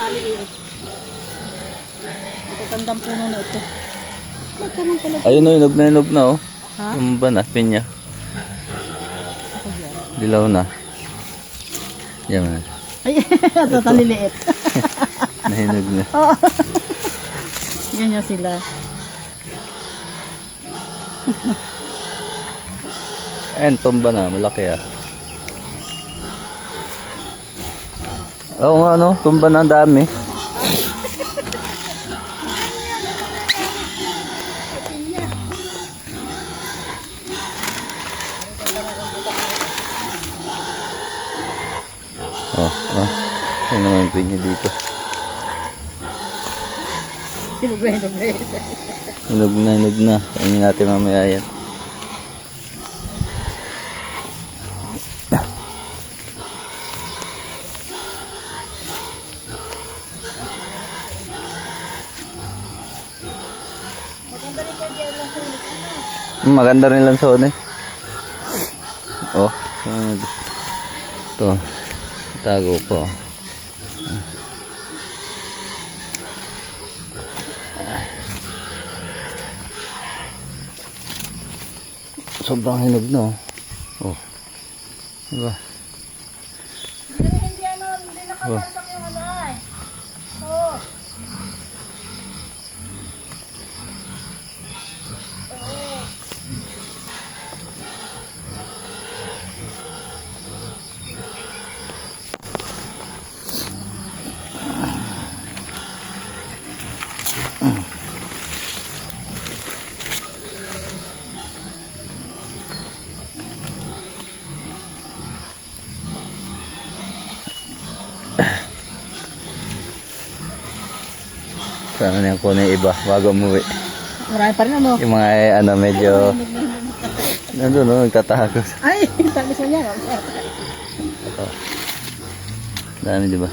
Maliit. Matandang puno na ito. Ayun o, hinog na oh. Ha? Yung ba na, pinya. Dilaw na. Yan man. Ay, ito taliliit. Nahinog na. Oo. Ganyan sila. Ayun, tumba na. Malaki ah. Oo nga no, tumba na ang dami. Oh. Ayun naman yung pinya dito. Hinog na. Kainin natin mamaya yan. Maganda rin lang sa eh. Oh, ito. Tago po. Sobrang hinog na oh. Oh. Diba? Hindi nakasalpak yung ano ay. Oo. Sana na yung kunin yung iba bago umuwi. Marami pa rin ano. Yung mga ano medyo nandun no, nagtatahagos. Ay, sabi sa niya. Ito. Dami diba?